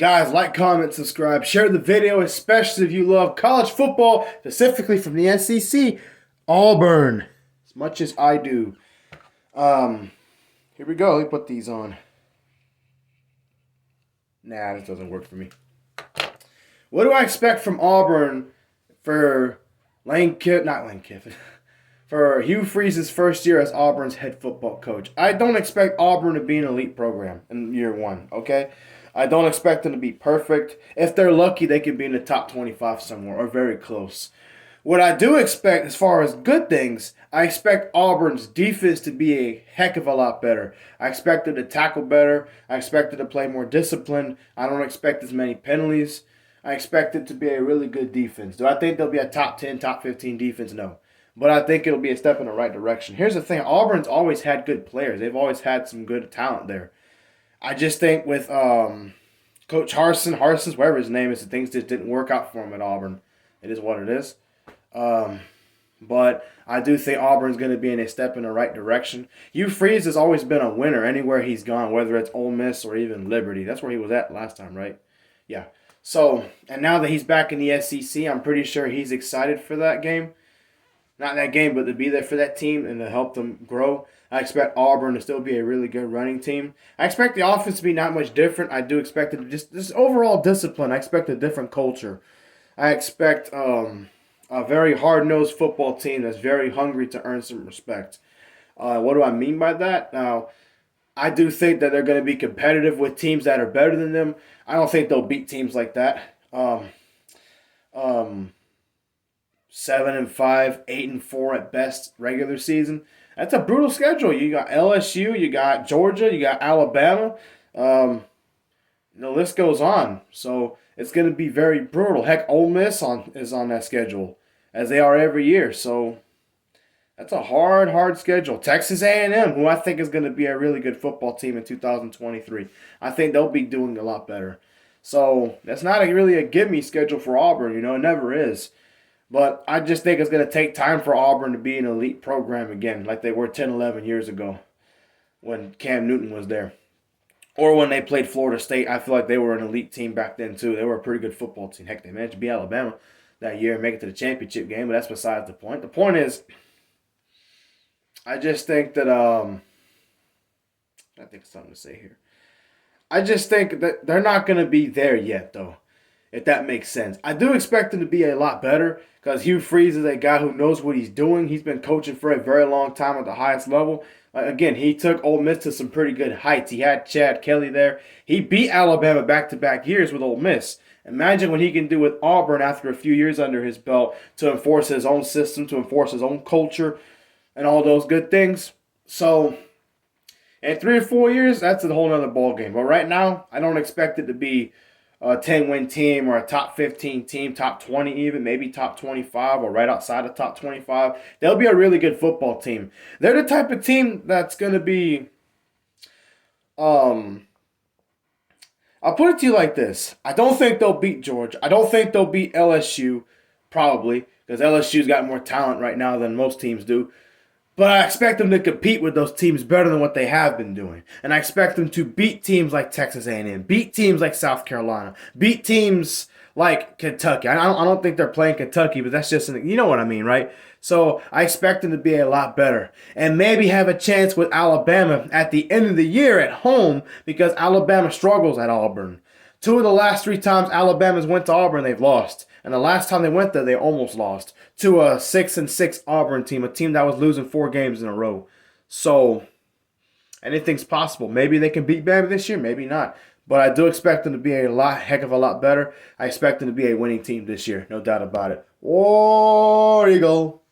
Guys, like, comment, subscribe, share the video, especially if you love college football, specifically from the SEC, Auburn, as much as I do. Here we go. Let me put these on. Nah, this doesn't work for me. What do I expect from Auburn for for Hugh Freeze's first year as Auburn's head football coach? I don't expect Auburn to be an elite program in year one, okay? I don't expect them to be perfect. If they're lucky, they could be in the top 25 somewhere or very close. What I do expect as far as good things, I expect Auburn's defense to be a heck of a lot better. I expect them to tackle better. I expect them to play more disciplined. I don't expect as many penalties. I expect it to be a really good defense. Do I think they'll be a top 10, top 15 defense? No. But I think it'll be a step in the right direction. Here's the thing. Auburn's always had good players. They've always had some good talent there. I just think with Coach Harson's, whatever his name is, the things just didn't work out for him at Auburn. It is what it is. But I do think Auburn's going to be in a step in the right direction. Hugh Freeze has always been a winner anywhere he's gone, whether it's Ole Miss or even Liberty. That's where he was at last time, right? Yeah. So, and now that he's back in the SEC, I'm pretty sure he's excited for that game. Not that game, but to be there for that team and to help them grow. I expect Auburn to still be a really good running team. I expect the offense to be not much different. I do expect it to just overall discipline. I expect a different culture. I expect a very hard-nosed football team that's very hungry to earn some respect. What do I mean by that? Now, I do think that they're going to be competitive with teams that are better than them. I don't think they'll beat teams like that. 7-5, 8-4 at best regular season. That's a brutal schedule. You got LSU, you got Georgia, you got Alabama. The list goes on. So it's going to be very brutal. Heck, Ole Miss is on that schedule, as they are every year. So that's a hard schedule. Texas A&M, who I think is going to be a really good football team in 2023. I think they'll be doing a lot better. So that's not really a gimme schedule for Auburn. It never is. But I just think it's going to take time for Auburn to be an elite program again, like they were 10, 11 years ago when Cam Newton was there. Or when they played Florida State. I feel like they were an elite team back then, too. They were a pretty good football team. Heck, they managed to beat Alabama that year and make it to the championship game, but that's besides the point. The point is, I just think that, I think something to say here. I just think that they're not going to be there yet, though, if that makes sense. I do expect them to be a lot better because Hugh Freeze is a guy who knows what he's doing. He's been coaching for a very long time at the highest level. Again, he took Ole Miss to some pretty good heights. He had Chad Kelly there. He beat Alabama back-to-back years with Ole Miss. Imagine what he can do with Auburn after a few years under his belt to enforce his own system, to enforce his own culture, and all those good things. So, in 3 or 4 years, that's a whole other ballgame. But right now, I don't expect it to be a 10-win team or a top 15 team, top 20 even, maybe top 25 or right outside of top 25. They'll be a really good football team. They're the type of team that's going to be, I'll put it to you like this. I don't think they'll beat Georgia. I don't think they'll beat LSU, probably, because LSU's got more talent right now than most teams do. But I expect them to compete with those teams better than what they have been doing. And I expect them to beat teams like Texas A&M, beat teams like South Carolina, beat teams like Kentucky. I don't think they're playing Kentucky, but that's just, you know what I mean, right? So I expect them to be a lot better. And maybe have a chance with Alabama at the end of the year at home because Alabama struggles at Auburn. 2 of the last 3 times Alabama's went to Auburn, they've lost. And the last time they went there, they almost lost to a 6-6 Auburn team, a team that was losing 4 games in a row. So, anything's possible. Maybe they can beat Bama this year, maybe not. But I do expect them to be a heck of a lot better. I expect them to be a winning team this year, no doubt about it. War Eagle.